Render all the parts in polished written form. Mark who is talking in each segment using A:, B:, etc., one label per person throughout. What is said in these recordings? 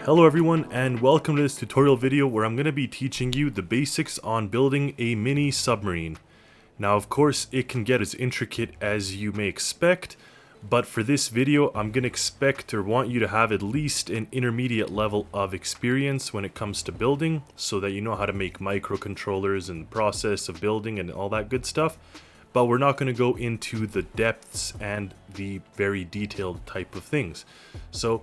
A: Hello everyone and welcome to this tutorial video where I'm going to be teaching you the basics on building a mini submarine. Now of course it can get as intricate as you may expect, but for this video I'm going to expect or want you to have at least an intermediate level of experience when it comes to building so that you know how to make microcontrollers and the process of building and all that good stuff. But we're not going to go into the depths and the very detailed type of things. So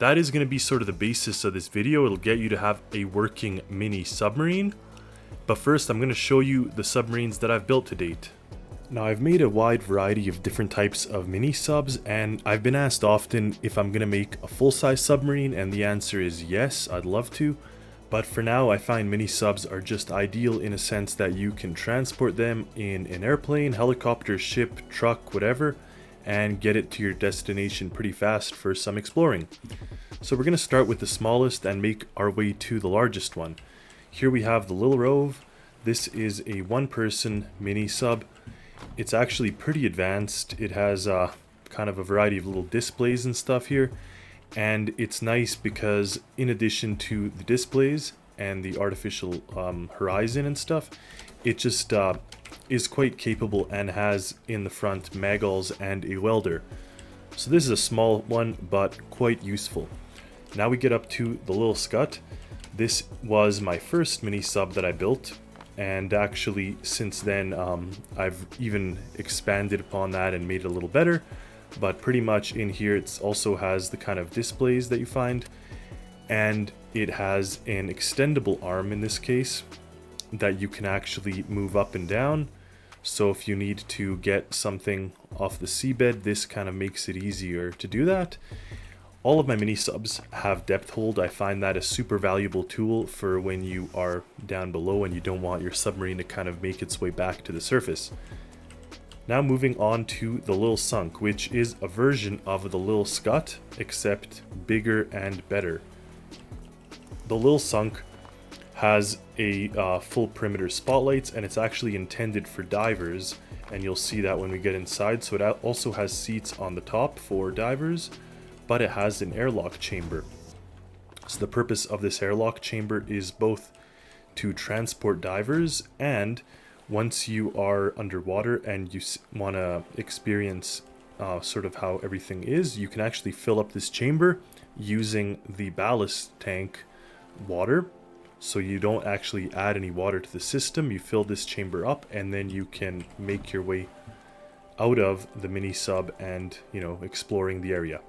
A: that is going to be sort of the basis of this video. It'll get you to have a working mini submarine. But first I'm going to show you the submarines that I've built to date. Now I've made a wide variety of different types of mini subs, and I've been asked often if I'm going to make a full-size submarine, and the answer is yes, I'd love to. But for now I find mini subs are just ideal in a sense that you can transport them in an airplane, helicopter, ship, truck, whatever, and get it to your destination pretty fast for some exploring. So we're going to start with the smallest and make our way to the largest one. Here we have the Little Rove. This is a one-person mini sub. It's actually pretty advanced. It has kind of a variety of little displays and stuff here, and it's nice because in addition to the displays and the artificial horizon and stuff, it just is quite capable and has in the front magulls and a welder. So this is a small one but quite useful. Now we get up to the Little Scut. This was my first mini sub that I built, and actually since then I've even expanded upon that and made it a little better. But pretty much in here it also has the kind of displays that you find, and it has an extendable arm in this case that you can actually move up and down. So if you need to get something off the seabed, this kind of makes it easier to do that. All of my mini subs have depth hold. I find that a super valuable tool for when you are down below and you don't want your submarine to kind of make its way back to the surface. Now moving on to the Little Sunk, which is a version of the Little Scut, except bigger and better. The Little Sunk has a full perimeter spotlights, and it's actually intended for divers, and you'll see that when we get inside. So it also has seats on the top for divers, but it has an airlock chamber. So the purpose of this airlock chamber is both to transport divers, and once you are underwater and you want to experience sort of how everything is, you can actually fill up this chamber using the ballast tank water. So you don't actually add any water to the system, you fill this chamber up, and then you can make your way out of the mini sub and, you know, exploring the area.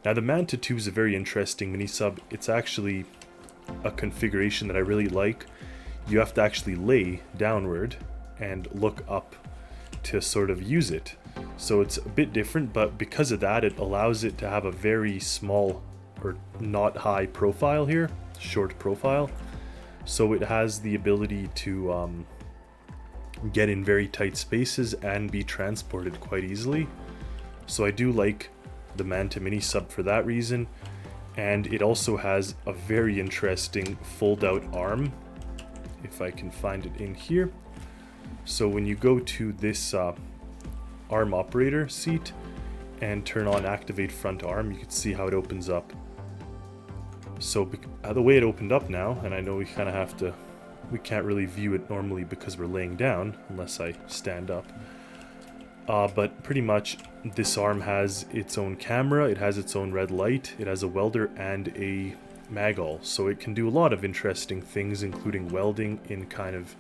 A: Now the Manta 2 is a very interesting mini sub. It's actually a configuration that I really like. You have to actually lay downward and look up to sort of use it. So it's a bit different, but because of that it allows it to have a very small or not high profile here, short profile. So it has the ability to get in very tight spaces and be transported quite easily. So I do like the Manta mini sub for that reason. And it also has a very interesting fold out arm, if I can find it in here. So when you go to this arm operator seat and turn on activate front arm, you can see how it opens up. So the way it opened up now, and I know we kind of have to, we can't really view it normally because we're laying down unless I stand up. But pretty much this arm has its own camera, it has its own red light, it has a welder and a magall. So it can do a lot of interesting things, including welding in kind of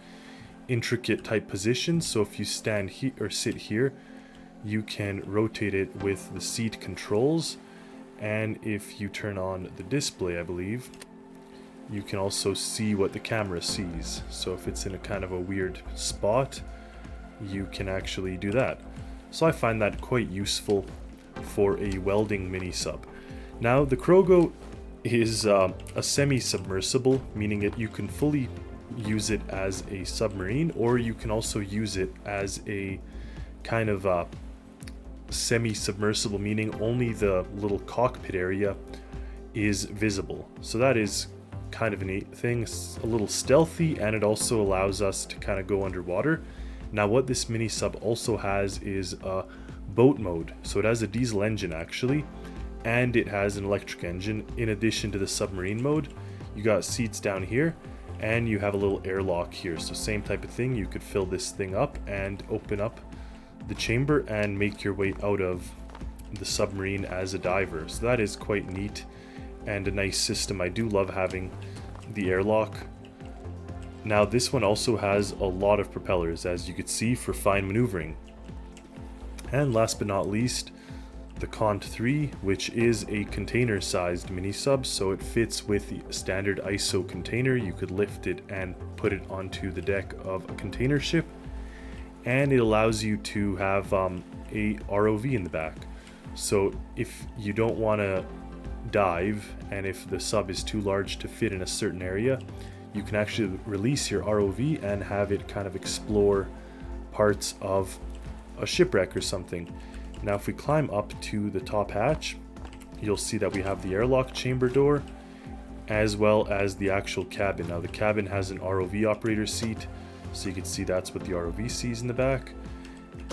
A: intricate type positions. So if you stand here or sit here, you can rotate it with the seat controls. And if you turn on the display, I believe, you can also see what the camera sees. So if it's in a kind of a weird spot, you can actually do that. So I find that quite useful for a welding mini sub. Now the Krogo is a semi-submersible, meaning that you can fully use it as a submarine, or you can also use it as a kind of semi-submersible, meaning only the little cockpit area is visible. So that is kind of a neat thing. It's a little stealthy, and it also allows us to kind of go underwater. Now what this mini sub also has is a boat mode. So it has a diesel engine actually, and it has an electric engine. In addition to the submarine mode, you got seats down here, and you have a little airlock here. So same type of thing, you could fill this thing up and open up the chamber and make your way out of the submarine as a diver. So that is quite neat and a nice system. I do love having the airlock. Now this one also has a lot of propellers, as you could see, for fine maneuvering. And last but not least, the Cont 3, which is a container sized mini sub, so it fits with the standard ISO container. You could lift it and put it onto the deck of a container ship, and it allows you to have a ROV in the back. So if you don't want to dive, and if the sub is too large to fit in a certain area, you can actually release your ROV and have it kind of explore parts of a shipwreck or something. Now if we climb up to the top hatch, you'll see that we have the airlock chamber door as well as the actual cabin. Now the cabin has an ROV operator seat, so you can see that's what the ROV sees in the back.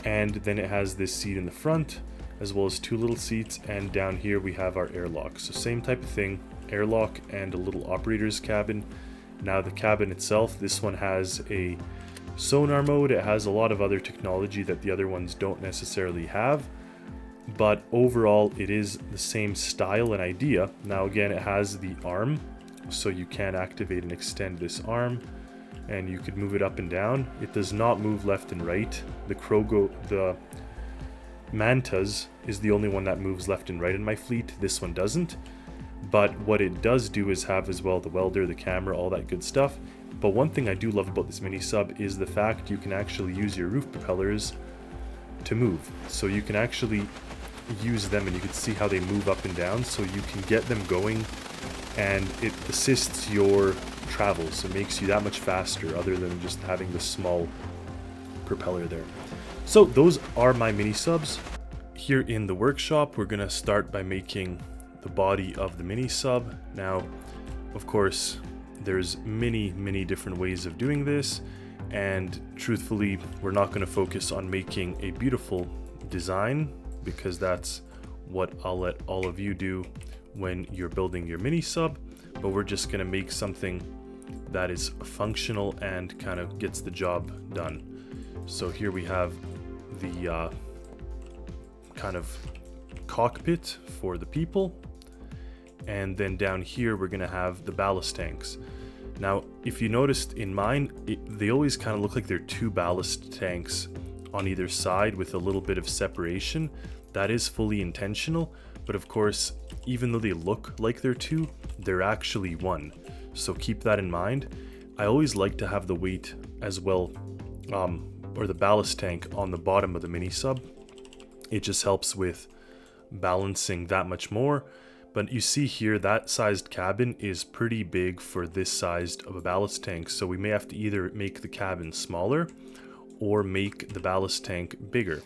A: And then it has this seat in the front, as well as two little seats, and down here we have our airlock. So same type of thing, airlock and a little operator's cabin. Now the cabin itself, this one has a sonar mode. It has a lot of other technology that the other ones don't necessarily have, but overall it is the same style and idea. Now again, it has the arm, so you can activate and extend this arm, and you could move it up and down. It does not move left and right. The Mantas is the only one that moves left and right in my fleet. This one doesn't. But what it does do is have as well the welder, the camera, all that good stuff. But one thing I do love about this mini sub is the fact you can actually use your roof propellers to move. So you can actually use them, and you can see how they move up and down, so you can get them going, and it assists your travels. It makes you that much faster, other than just having the small propeller there. So those are my mini subs. Here in the workshop, we're gonna start by making the body of the mini sub. Now, of course, there's many different ways of doing this, and truthfully, we're not going to focus on making a beautiful design, because that's what I'll let all of you do when you're building your mini sub. But we're just going to make something that is functional and kind of gets the job done. So here we have the kind of cockpit for the people, and then down here we're gonna have the ballast tanks. Now if you noticed in mine, they always kind of look like they're two ballast tanks on either side with a little bit of separation. That is fully intentional, but of course, even though they look like they're two, they're actually one, so keep that in mind. I always like to have the weight as well, or the ballast tank on the bottom of the mini sub. It just helps with balancing that much more. But you see here, that sized cabin is pretty big for this sized of a ballast tank, so we may have to either make the cabin smaller or make the ballast tank bigger.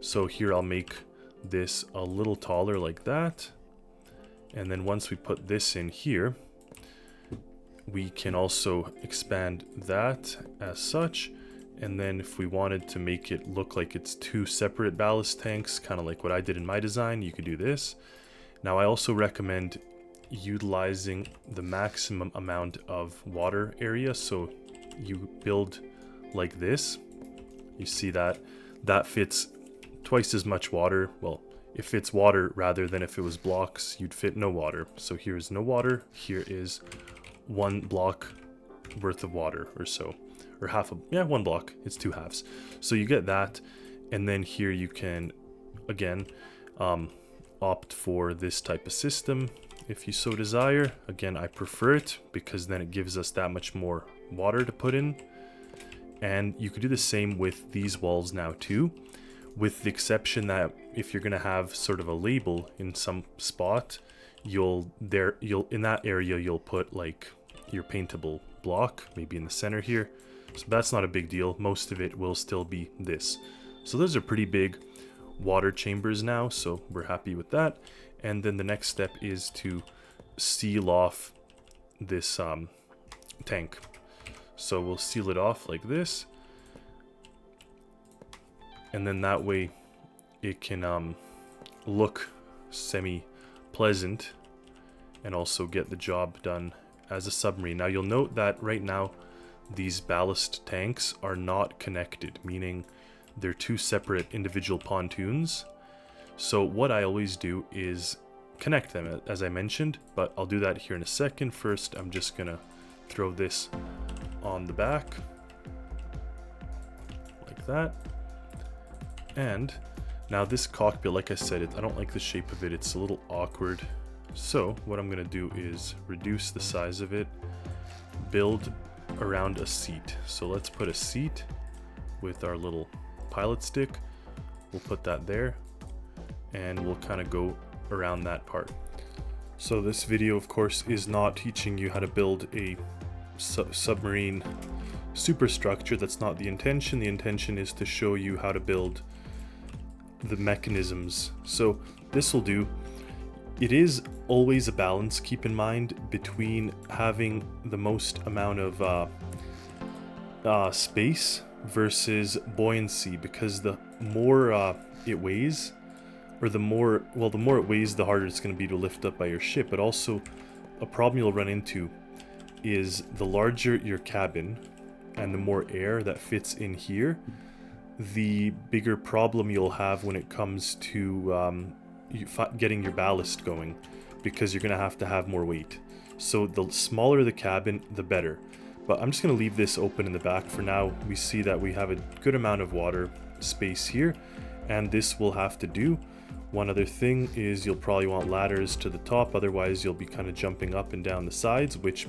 A: So here I'll make this a little taller like that, and then once we put this in here, we can also expand that as such. And then if we wanted to make it look like it's two separate ballast tanks, kind of like what I did in my design, you could do this. Now I also recommend utilizing the maximum amount of water area, so you build like this. You see that fits twice as much water. Well, it fits water rather than if it was blocks, you'd fit no water. So here is no water, here is one block worth of water or so, or one block, it's two halves. So you get that, and then here you can again opt for this type of system if you so desire. Again, I prefer it because then it gives us that much more water to put in. And you could do the same with these walls now too, with the exception that if you're going to have sort of a label in some spot, you'll in that area you'll put like your paintable block, maybe in the center here. So that's not a big deal. Most of it will still be this. So those are pretty big water chambers now, so we're happy with that. And then the next step is to seal off this tank. So we'll seal it off like this, and then that way it can look semi pleasant and also get the job done as a submarine. Now you'll note that right now these ballast tanks are not connected, meaning they're two separate individual pontoons. So what I always do is connect them, as I mentioned, but I'll do that here in a second. First, I'm just gonna throw this on the back like that. And now this cockpit, like I said, I don't like the shape of it. It's a little awkward. So what I'm gonna do is reduce the size of it, build around a seat. So let's put a seat with our little pilot stick. We'll put that there, and we'll kind of go around that part. So this video, of course, is not teaching you how to build a submarine superstructure. That's not the intention. The intention is to show you how to build the mechanisms. So this will do. It is always a balance, keep in mind, between having the most amount of space versus buoyancy, because the more it weighs, or the more it weighs, the harder it's going to be to lift up by your ship. But also, a problem you'll run into is the larger your cabin and the more air that fits in here, the bigger problem you'll have when it comes to getting your ballast going, because you're going to have more weight. So the smaller the cabin, the better. But I'm just going to leave this open in the back for now. We see that we have a good amount of water space here, and this will have to do. One other thing is you'll probably want ladders to the top, otherwise you'll be kind of jumping up and down the sides, which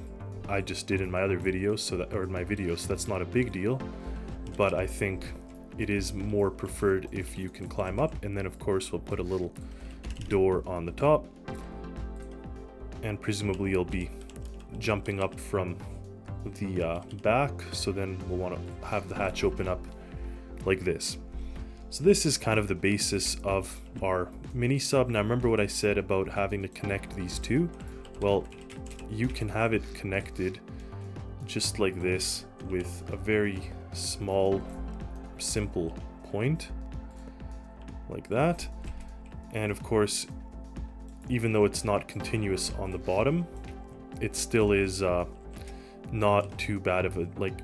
A: I just did in my other videos, so that's not a big deal. But I think it is more preferred if you can climb up, and then of course we'll put a little door on the top, and presumably you'll be jumping up from the back, so then we'll want to have the hatch open up like this. So this is kind of the basis of our mini sub. Now remember what I said about having to connect these two? Well, you can have it connected just like this with a very small, simple point like that. And of course, even though it's not continuous on the bottom, it still is not too bad of a, like,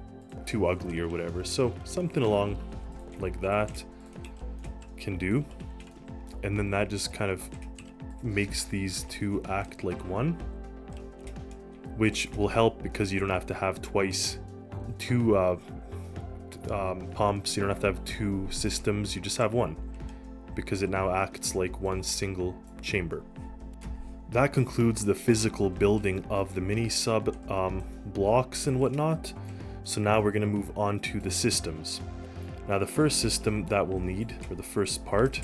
A: too ugly or whatever. So something along like that can do, and then that just kind of makes these two act like one, which will help because you don't have to have two pumps. You don't have to have two systems, you just have one, because it now acts like one single chamber. That concludes the physical building of the mini sub blocks and whatnot. So now we're going to move on to the systems. Now the first system that we'll need, or the first part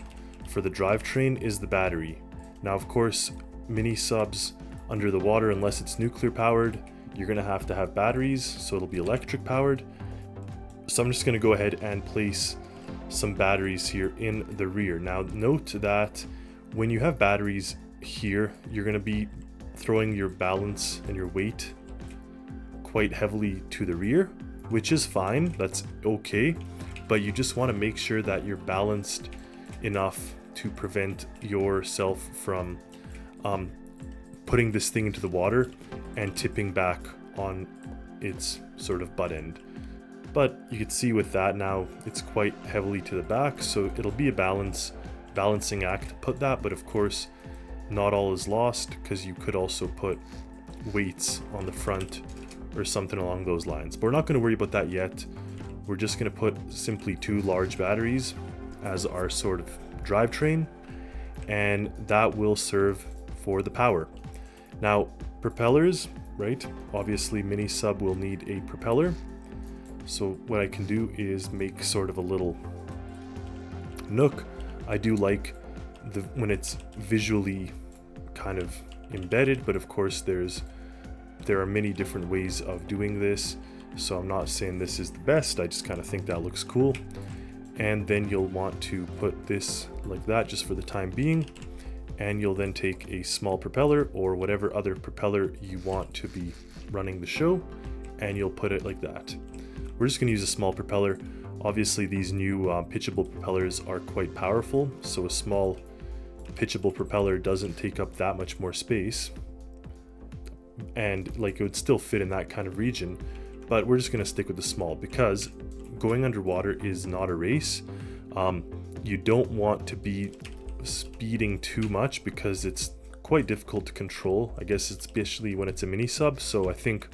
A: for the drivetrain, is the battery. Now of course, mini subs under the water, unless it's nuclear powered, you're going to have batteries, so it'll be electric powered. So I'm just going to go ahead and place some batteries here in the rear. Now note that when you have batteries here, you're going to be throwing your balance and your weight quite heavily to the rear, which is fine, that's okay, but you just want to make sure that you're balanced enough to prevent yourself from putting this thing into the water and tipping back on its sort of butt end. But you can see with that now it's quite heavily to the back, so it'll be a balancing act to put that. But of course, not all is lost, because you could also put weights on the front or something along those lines. But we're not going to worry about that yet. We're just going to put simply two large batteries as our sort of drivetrain, and that will serve for the power. Now, propellers, right? Obviously, mini sub will need a propeller. So what I can do is make sort of a little nook. I do like when it's visually kind of embedded, but of course there are many different ways of doing this, so I'm not saying this is the best, I just kind of think that looks cool. And then you'll want to put this like that just for the time being, and you'll then take a small propeller or whatever other propeller you want to be running the show, and you'll put it like that. We're just going to use a small propeller. Obviously these new pitchable propellers are quite powerful, so a small pitchable propeller doesn't take up that much more space, and like it would still fit in that kind of region, but we're just going to stick with the small because going underwater is not a race. You don't want to be speeding too much because it's quite difficult to control, I guess, especially when it's a mini sub. So I think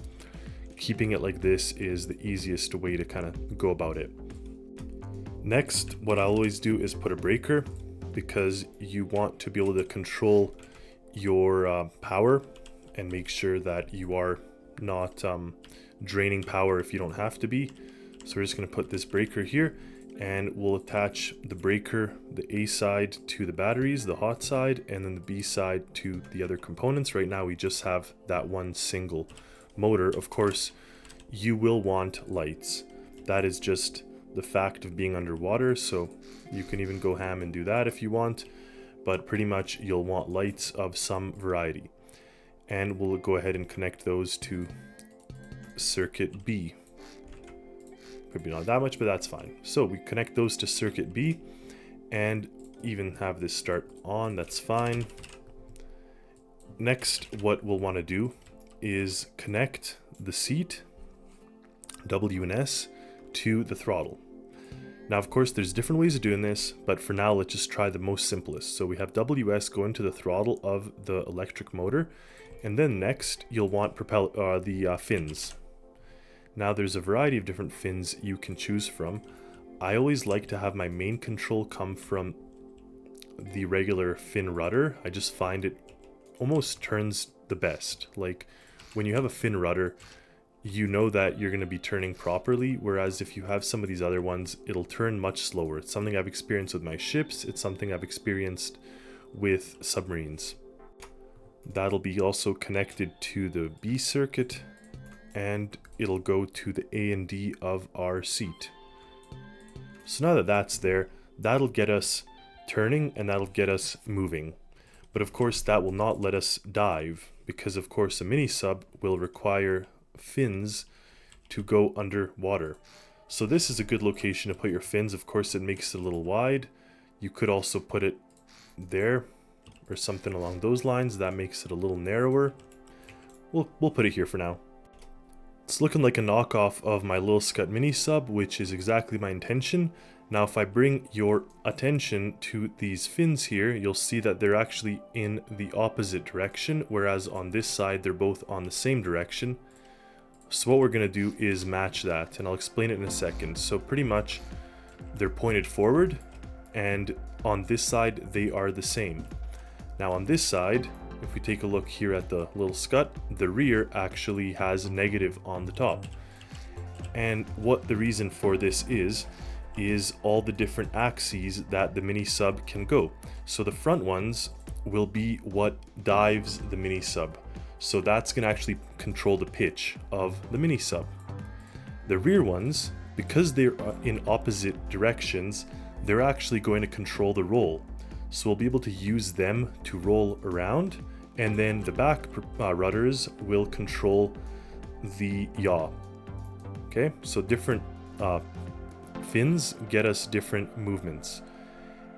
A: keeping it like this is the easiest way to kind of go about it. Next, what I always do is put a breaker, because you want to be able to control your power and make sure that you are not draining power if you don't have to be. So we're just going to put this breaker here, and we'll attach the breaker, the A side to the batteries, the hot side, and then the B side to the other components. Right now we just have that one single motor. Of course, you will want lights. That is just the fact of being underwater, so you can even go ham and do that if you want, but pretty much you'll want lights of some variety. And we'll go ahead and connect those to circuit B. Could be not that much, but that's fine. So we connect those to circuit B and even have this start on, that's fine. Next, what we'll want to do is connect the seat, W and S, to the throttle. Now, of course, there's different ways of doing this, but for now, let's just try the most simplest. So we have WS go into the throttle of the electric motor, and then next, you'll want the fins. Now, there's a variety of different fins you can choose from. I always like to have my main control come from the regular fin rudder. I just find it almost turns the best. Like, when you have a fin rudder, you know that you're going to be turning properly, whereas if you have some of these other ones, it'll turn much slower. It's something I've experienced with my ships. It's something I've experienced with submarines. That'll be also connected to the B circuit, and it'll go to the A and D of our seat. So now that that's there, that'll get us turning and that'll get us moving. But of course, that will not let us dive, because of course a mini sub will require fins to go underwater. So this is a good location to put your fins. Of course, it makes it a little wide. You could also put it there or something along those lines. That makes it a little narrower. We'll put it here for now. It's looking like a knockoff of my Lil Scut mini sub, which is exactly my intention. Now, if I bring your attention to these fins here, you'll see that they're actually in the opposite direction, whereas on this side, they're both on the same direction. So what we're going to do is match that, and I'll explain it in a second. So pretty much they're pointed forward, and on this side they are the same. Now on this side, if we take a look here at the Little Scut, the rear actually has negative on the top. And what the reason for this is all the different axes that the mini sub can go. So the front ones will be what dives the mini sub. So that's going to actually control the pitch of the mini sub. The rear ones, because they're in opposite directions, they're actually going to control the roll. So we'll be able to use them to roll around, and then the back rudders will control the yaw. Okay, so different fins get us different movements.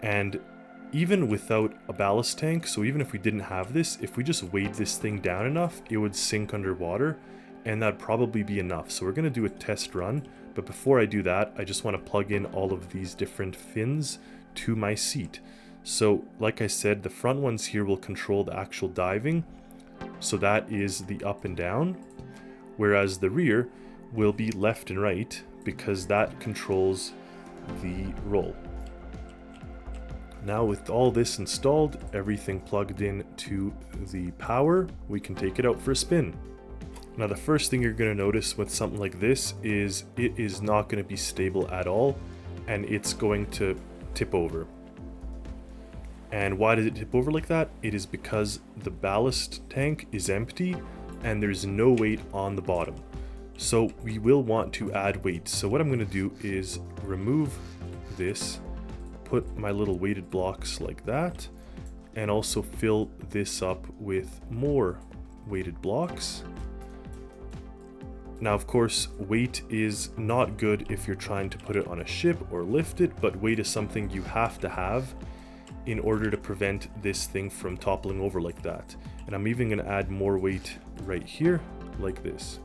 A: And even without a ballast tank, so even if we didn't have this, if we just weighed this thing down enough, it would sink underwater, and that'd probably be enough. So we're going to do a test run, but before I do that, I just want to plug in all of these different fins to my seat. So like I said, the front ones here will control the actual diving, so that is the up and down, whereas the rear will be left and right, because that controls the roll. Now with all this installed, everything plugged in to the power, we can take it out for a spin. Now the first thing you're going to notice with something like this is it is not going to be stable at all, and it's going to tip over. And why does it tip over like that? It is because the ballast tank is empty and there's no weight on the bottom. So we will want to add weight. So what I'm going to do is remove this, put my little weighted blocks like that, and also fill this up with more weighted blocks. Now, of course, weight is not good if you're trying to put it on a ship or lift it, but weight is something you have to have in order to prevent this thing from toppling over like that. And I'm even going to add more weight right here, like this.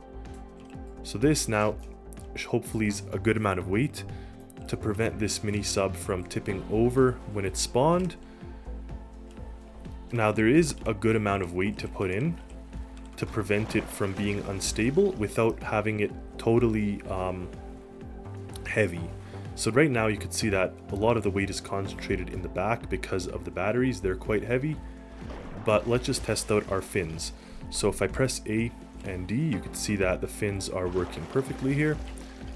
A: So this now hopefully is a good amount of weight to prevent this mini sub from tipping over when it's spawned. Now there is a good amount of weight to put in to prevent it from being unstable without having it totally heavy. So right now you can see that a lot of the weight is concentrated in the back because of the batteries. They're quite heavy. But let's just test out our fins. So if I press A and D, you can see that the fins are working perfectly here.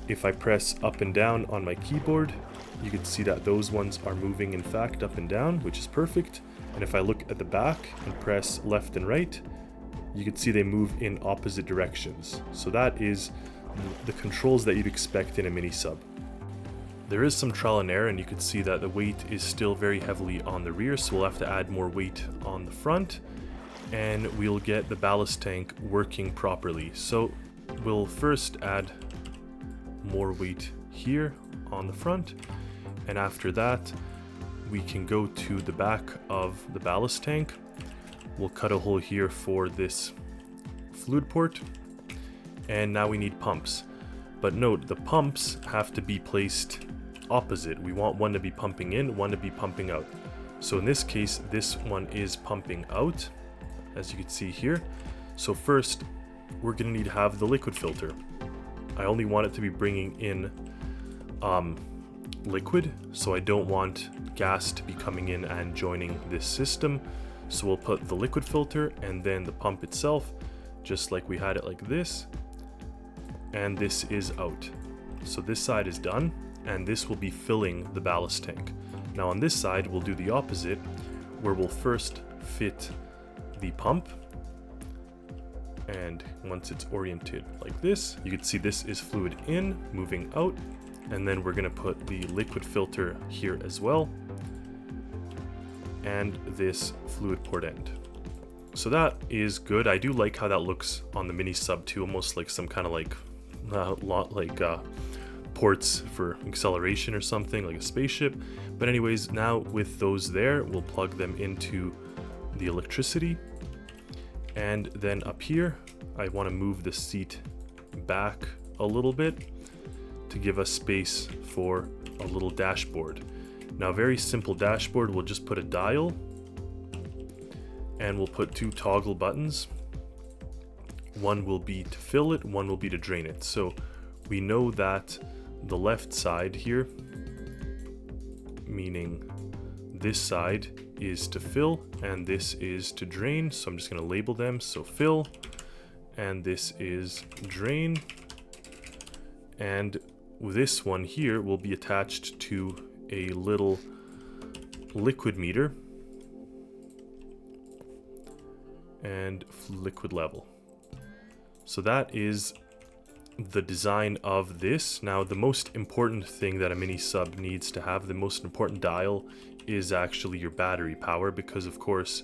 A: If I press up and down on my keyboard, you can see that those ones are moving in fact up and down, which is perfect. And if I look at the back and press left and right, you can see they move in opposite directions. So that is the controls that you'd expect in a mini sub. There is some trial and error, and you can see that the weight is still very heavily on the rear, so we'll have to add more weight on the front, and we'll get the ballast tank working properly. So we'll first add more weight here on the front, and after that we can go to the back of the ballast tank. We'll cut a hole here for this fluid port, and now we need pumps. But note, the pumps have to be placed opposite. We want one to be pumping in, one to be pumping out. So in this case, this one is pumping out, as you can see here. So first, we're going to need to have the liquid filter. I only want it to be bringing in liquid, so I don't want gas to be coming in and joining this system. So we'll put the liquid filter and then the pump itself, just like we had it like this. And this is out. So this side is done, and this will be filling the ballast tank. Now on this side, we'll do the opposite, where we'll first fit the pump. And once it's oriented like this, you can see this is fluid in, moving out. And then we're gonna put the liquid filter here as well, and this fluid port end. So that is good. I do like how that looks on the mini sub too, almost like some kind of like ports for acceleration or something, like a spaceship. But anyways, now with those there, we'll plug them into the electricity. And then up here, I want to move the seat back a little bit to give us space for a little dashboard. Now, very simple dashboard, we'll just put a dial, and we'll put two toggle buttons. One will be to fill it, one will be to drain it. So we know that the left side here, meaning this side, is to fill and this is to drain. So I'm just going to label them. So fill, and this is drain. And this one here will be attached to a little liquid meter and liquid level. So that is the design of this. Now, the most important thing that a mini sub needs to have, the most important dial, is actually your battery power, because of course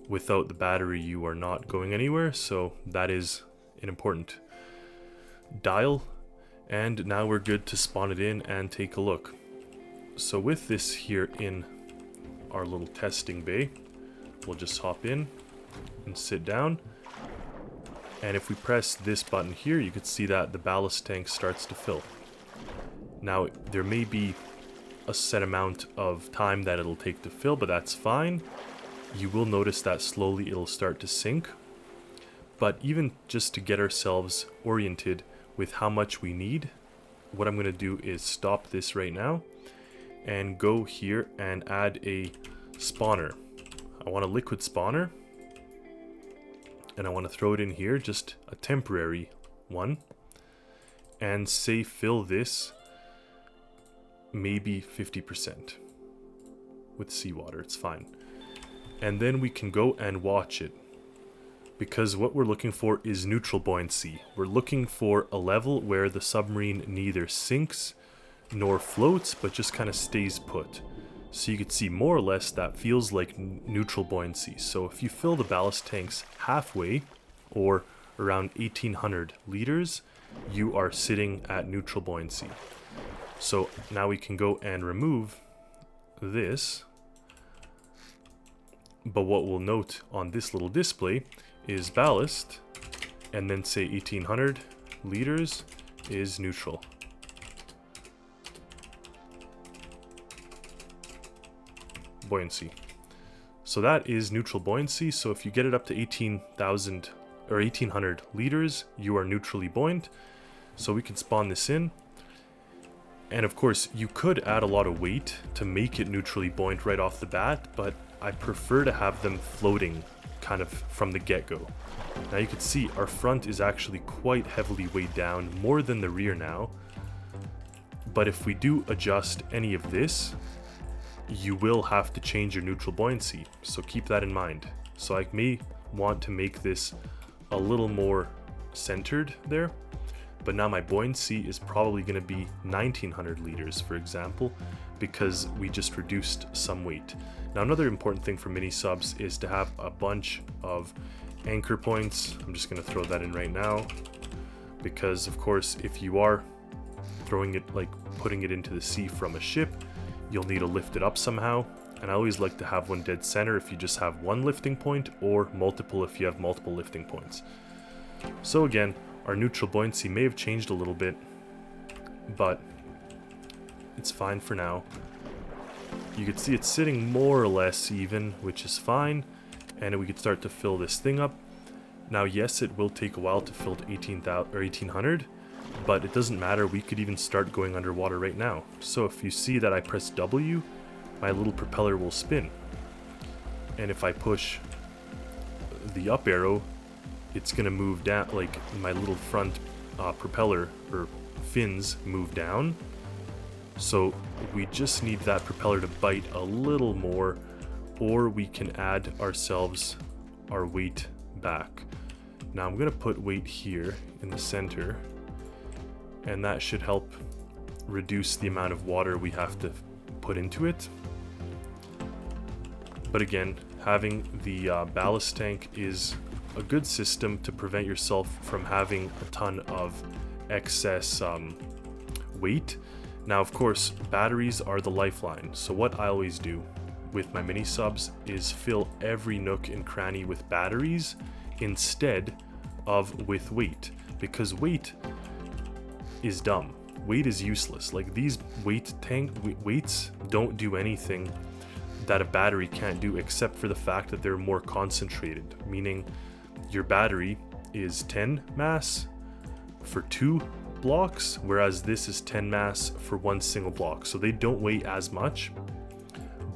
A: without the battery you are not going anywhere. So that is an important dial. And now we're good to spawn it in and take a look. So with this here in our little testing bay, we'll just hop in and sit down. And if we press this button here, you can see that the ballast tank starts to fill. Now, there may be a set amount of time that it'll take to fill, but that's fine. You will notice that slowly it'll start to sink. But even just to get ourselves oriented with how much we need, what I'm going to do is stop this right now and go here and add a spawner. I want a liquid spawner, and I want to throw it in here, just a temporary one, and say fill this maybe 50% with seawater. It's fine. And then we can go and watch it, because what we're looking for is neutral buoyancy. We're looking for a level where the submarine neither sinks nor floats, but just kind of stays put. So you can see more or less that feels like neutral buoyancy. So if you fill the ballast tanks halfway, or around 1800 liters, you are sitting at neutral buoyancy. So now we can go and remove this, But what we'll note on this little display is ballast, and then say 1800 liters is neutral. Buoyancy. So that is neutral buoyancy. So if you get it up to 18,000 or 1800 liters, you are neutrally buoyant. So we can spawn this in. And of course, you could add a lot of weight to make it neutrally buoyant right off the bat, but I prefer to have them floating kind of from the get-go. Now you can see our front is actually quite heavily weighed down, more than the rear now. But if we do adjust any of this, you will have to change your neutral buoyancy, so keep that in mind. So I may want to make this a little more centered there, but now my buoyancy is probably going to be 1900 liters, for example, because we just reduced some weight. Now another important thing for mini subs is to have a bunch of anchor points. I'm just going to throw that in right now, because of course if you are throwing it, like putting it into the sea from a ship, you'll need to lift it up somehow, and I always like to have one dead center if you just have one lifting point, or multiple if you have multiple lifting points. So again, our neutral buoyancy may have changed a little bit, but it's fine for now. You can see it's sitting more or less even, which is fine, and we could start to fill this thing up. Now yes, it will take a while to fill to 18,000 or 1800, but it doesn't matter, we could even start going underwater right now. So if you see that I press W, my little propeller will spin. And if I push the up arrow, it's going to move down, like my little front propeller or fins move down. So we just need that propeller to bite a little more, or we can add ourselves our weight back. Now I'm going to put weight here in the center, and that should help reduce the amount of water we have to put into it. But again, having the ballast tank is a good system to prevent yourself from having a ton of excess weight. Now of course, batteries are the lifeline, so what I always do with my mini subs is fill every nook and cranny with batteries instead of with weight, because weight is dumb. Weight is useless. Like, these weights don't do anything that a battery can't do, except for the fact that they're more concentrated, meaning your battery is 10 mass for 2 blocks, whereas this is 10 mass for 1 single block. So they don't weigh as much,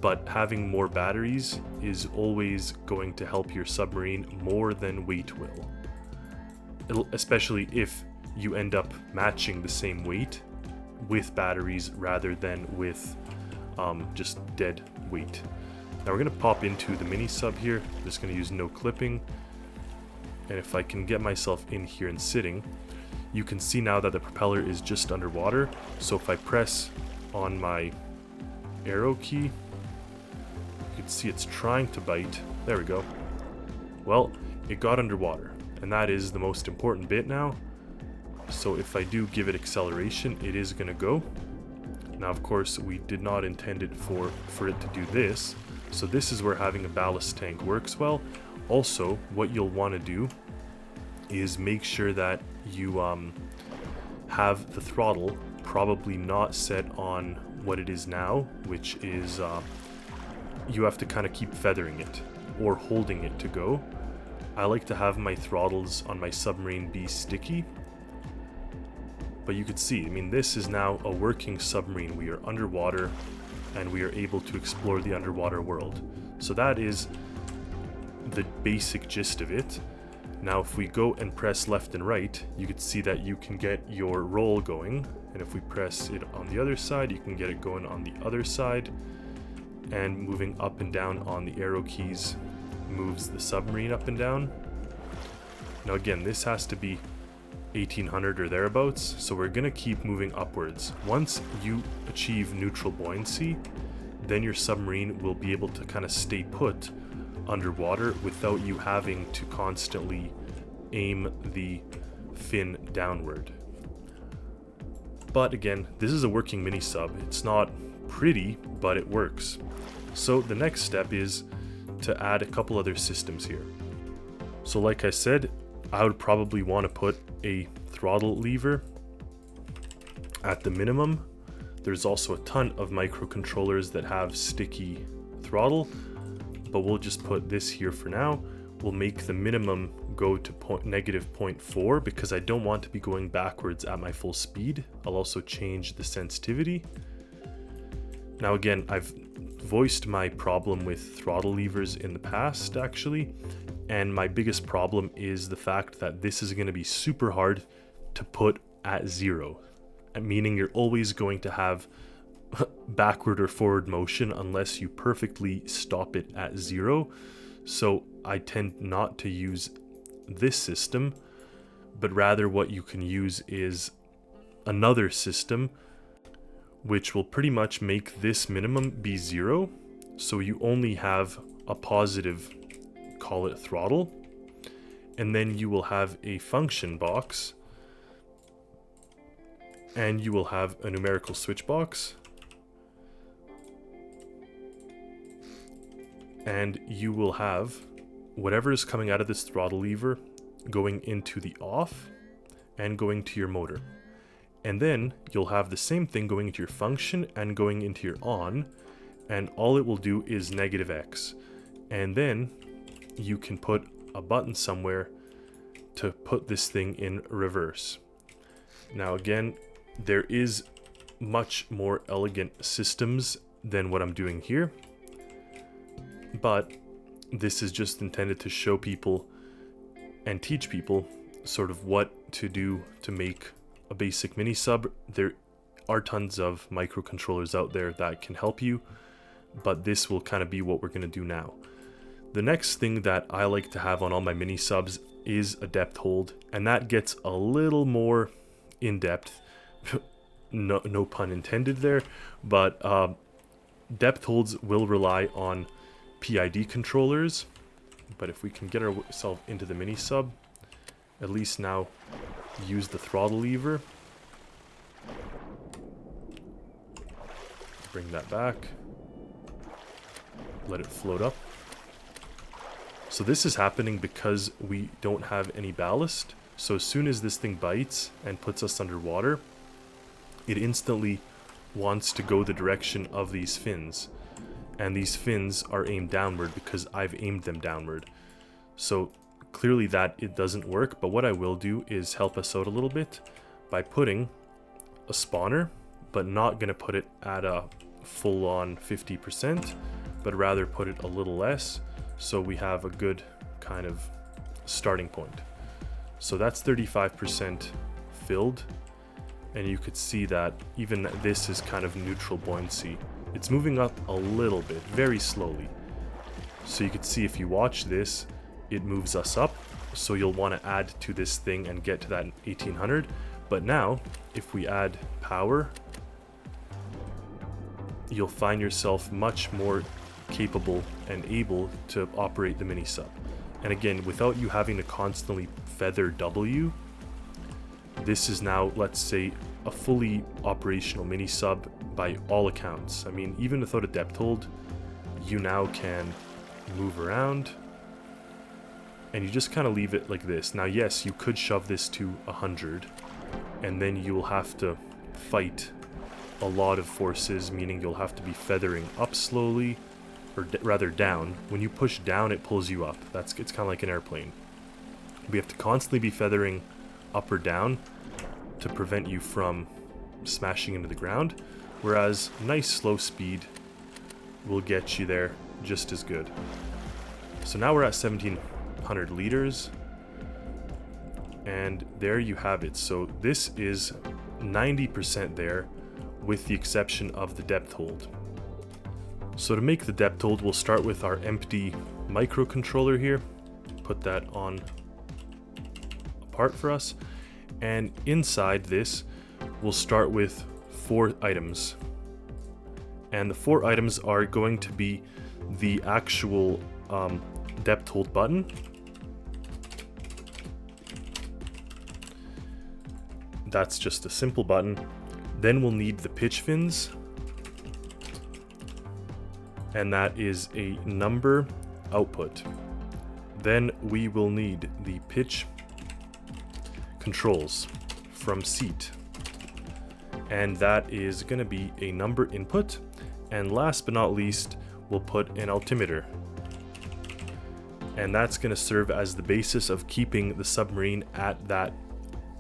A: but having more batteries is always going to help your submarine more than weight will. Especially if you end up matching the same weight with batteries rather than with just dead weight. Now we're going to pop into the mini sub here. I'm just going to use no clipping, and if I can get myself in here and sitting, you can see now that the propeller is just underwater. So if I press on my arrow key, you can see it's trying to bite. There we go. Well, it got underwater, and that is the most important bit now. So if I do give it acceleration, it is going to go. Now of course we did not intend it for it to do this, so this is where having a ballast tank works well. Also, what you'll want to do is make sure that you have the throttle probably not set on what it is now, which is you have to kind of keep feathering it or holding it to go. I like to have my throttles on my submarine be sticky. But you could see, I mean, this is now a working submarine. We are underwater and we are able to explore the underwater world. So that is the basic gist of it. Now if we go and press left and right, you can see that you can get your roll going. And if we press it on the other side, you can get it going on the other side. And moving up and down on the arrow keys moves the submarine up and down. Now again, this has to be 1800 or thereabouts, so we're going to keep moving upwards. Once you achieve neutral buoyancy, then your submarine will be able to kind of stay put underwater without you having to constantly aim the fin downward. But again, this is a working mini sub. It's not pretty, but it works. So the next step is to add a couple other systems here. So like I said, I would probably want to put a throttle lever at the minimum. There's also a ton of microcontrollers that have sticky throttle, but we'll just put this here for now. We'll make the minimum go to -0.4 because I don't want to be going backwards at my full speed. I'll also change the sensitivity. Now again, I've voiced my problem with throttle levers in the past actually, and my biggest problem is the fact that this is going to be super hard to put at 0, meaning you're always going to have backward or forward motion unless you perfectly stop it at 0. So I tend not to use this system, but rather what you can use is another system which will pretty much make this minimum be 0. So you only have a positive, call it throttle, and then you will have a function box, and you will have a numerical switch box, and you will have whatever is coming out of this throttle lever going into the off and going to your motor. And then you'll have the same thing going into your function and going into your on, and all it will do is -X. And then you can put a button somewhere to put this thing in reverse. Now again, there is much more elegant systems than what I'm doing here, but this is just intended to show people and teach people sort of what to do to make a basic mini sub. There are tons of microcontrollers out there that can help you, but this will kind of be what we're going to do now. The next thing that I like to have on all my mini subs is a depth hold, and that gets a little more in depth. No pun intended there, but depth holds will rely on PID controllers. But if we can get ourselves into the mini sub, at least now use the throttle lever, bring that back, let it float up. So this is happening because we don't have any ballast. So as soon as this thing bites and puts us underwater, it instantly wants to go the direction of these fins. And these fins are aimed downward because I've aimed them downward. So clearly that it doesn't work, but what I will do is help us out a little bit by putting a spawner, but not going to put it at a full-on 50%, but rather put it a little less, so we have a good kind of starting point. So that's 35% filled, and you could see that even this is kind of neutral buoyancy. It's moving up a little bit, very slowly. So you could see if you watch this, it moves us up, so you'll want to add to this thing and get to that 1800. But now, if we add power, you'll find yourself much more capable and able to operate the mini sub. And again, without you having to constantly feather W, this is now, let's say, a fully operational mini sub by all accounts. I mean, even without a depth hold, you now can move around, and you just kind of leave it like this. Now, yes, you could shove this to 100, and then you will have to fight a lot of forces, meaning you'll have to be feathering up slowly, or rather down. When you push down, it pulls you up. It's kind of like an airplane. We have to constantly be feathering up or down to prevent you from smashing into the ground, whereas nice slow speed will get you there just as good. So now we're at 1700 liters, and there you have it. So this is 90% there, with the exception of the depth hold. So to make the depth hold, we'll start with our empty microcontroller here, put that on apart for us, and inside this we'll start with 4 items, and the 4 items are going to be the actual depth hold button, that's just a simple button. Then we'll need the pitch fins, and that is a number output. Then we will need the pitch controls from seat, and that is going to be a number input. And last but not least, we'll put an altimeter, and that's going to serve as the basis of keeping the submarine at that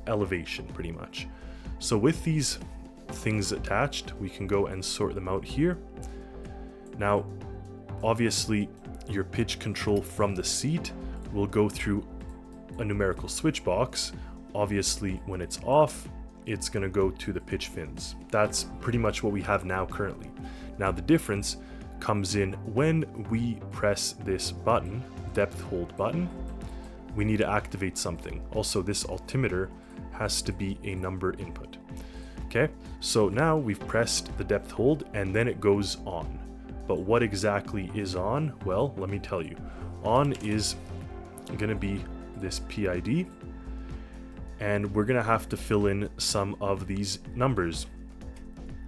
A: elevation pretty much. So with these things attached, we can go and sort them out here. Now obviously your pitch control from the seat will go through a numerical switch box. Obviously when it's off, it's going to go to the pitch fins. That's pretty much what we have now currently. Now the difference comes in when we press this button, depth hold button, we need to activate something. Also, this altimeter has to be a number input. Okay, so now we've pressed the depth hold and then it goes on. But what exactly is on? Well, let me tell you. On is going to be this PID, and we're going to have to fill in some of these numbers.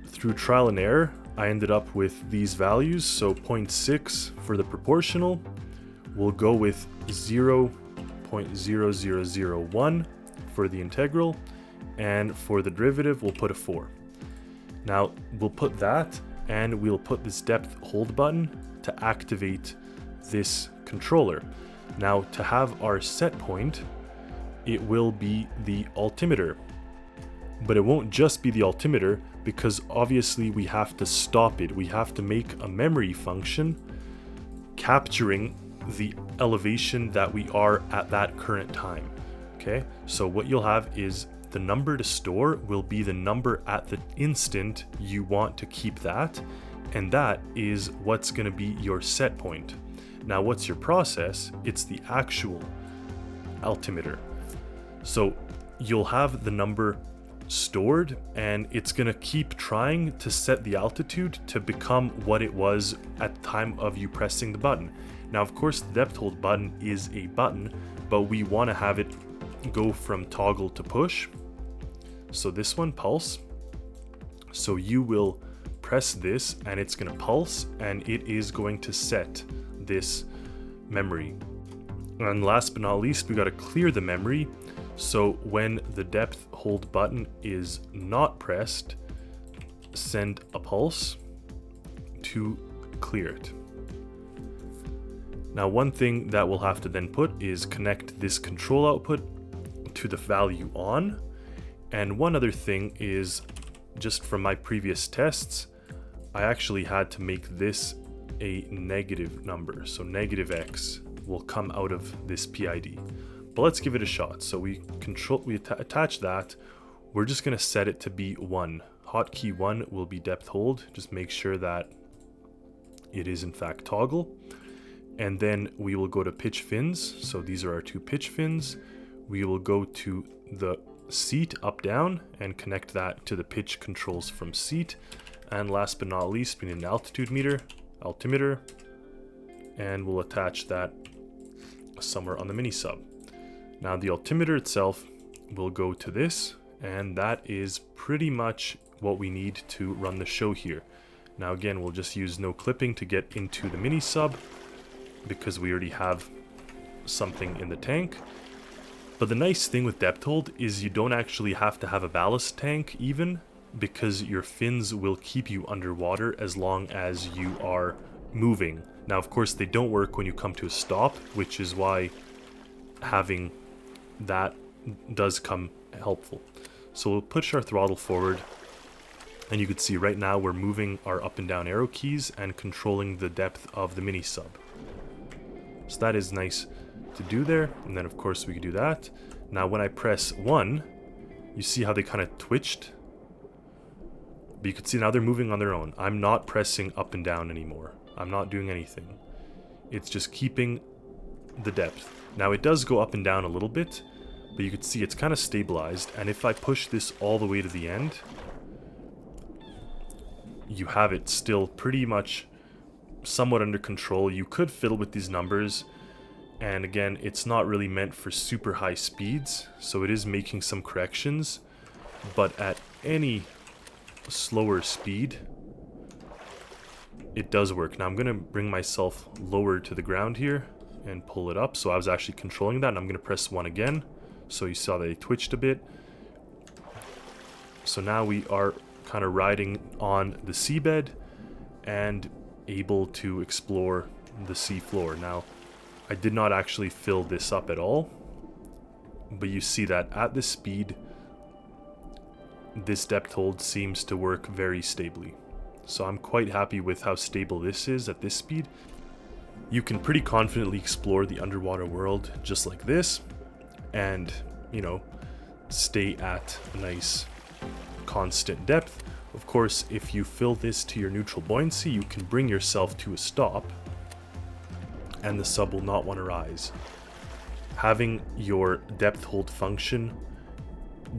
A: Through trial and error, I ended up with these values. So 0.6 for the proportional, we'll go with 0.0001 for the integral, and for the derivative we'll put a 4. Now we'll put that, and we'll put this depth hold button to activate this controller. Now to have our set point, it will be the altimeter, but it won't just be the altimeter, because obviously we have to stop it. We have to make a memory function capturing the elevation that we are at that current time. Okay, so what you'll have is the number to store will be the number at the instant you want to keep that, and that is what's going to be your set point. Now what's your process? It's the actual altimeter. So you'll have the number stored, and it's going to keep trying to set the altitude to become what it was at the time of you pressing the button. Now of course the depth hold button is a button, but we want to have it go from toggle to push. So this one, pulse. So you will press this and it's going to pulse, and it is going to set this memory. And last but not least, we got to clear the memory. So when the depth hold button is not pressed, send a pulse to clear it. Now one thing that we'll have to then put is connect this control output to the value on. And one other thing is, just from my previous tests, I actually had to make this a negative number. So negative X will come out of this PID. But let's give it a shot. So we attach that. We're just going to set it to be 1. Hotkey 1 will be depth hold. Just make sure that it is in fact toggle. And then we will go to pitch fins. So these are our 2 pitch fins. We will go to the seat up down and connect that to the pitch controls from seat. And last but not least, we need an altitude meter, altimeter, and we'll attach that somewhere on the mini sub. Now the altimeter itself will go to this, and that is pretty much what we need to run the show here. Now again, we'll just use no clipping to get into the mini sub because we already have something in the tank. But the nice thing with depth hold is you don't actually have to have a ballast tank even, because your fins will keep you underwater as long as you are moving. Now of course they don't work when you come to a stop, which is why having that does come helpful. So we'll push our throttle forward, and you can see right now we're moving our up and down arrow keys and controlling the depth of the mini sub. So that is nice to do there, and then of course we can do that. Now when I press 1, you see how they kind of twitched? But you can see now they're moving on their own. I'm not pressing up and down anymore. I'm not doing anything. It's just keeping the depth. Now it does go up and down a little bit, but you can see it's kind of stabilized, and if I push this all the way to the end, you have it still pretty much somewhat under control. You could fiddle with these numbers, and again, it's not really meant for super high speeds, so it is making some corrections, but at any slower speed, it does work. Now I'm going to bring myself lower to the ground here and pull it up. So I was actually controlling that, and I'm going to press 1 again. So you saw that it twitched a bit. So now we are kind of riding on the seabed and able to explore the sea floor. Now, I did not actually fill this up at all, but you see that at this speed, this depth hold seems to work very stably. So I'm quite happy with how stable this is at this speed. You can pretty confidently explore the underwater world just like this, and, you know, stay at a nice constant depth. Of course, if you fill this to your neutral buoyancy, you can bring yourself to a stop, and the sub will not want to rise. Having your depth hold function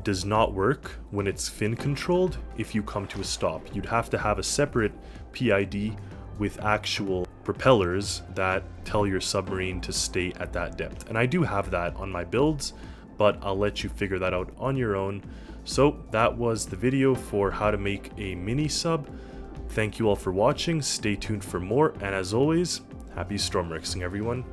A: does not work when it's fin controlled if you come to a stop. You'd have to have a separate PID with actual propellers that tell your submarine to stay at that depth. And I do have that on my builds, but I'll let you figure that out on your own. So that was the video for how to make a mini sub. Thank you all for watching. Stay tuned for more, and as always, happy Stormworksing, everyone.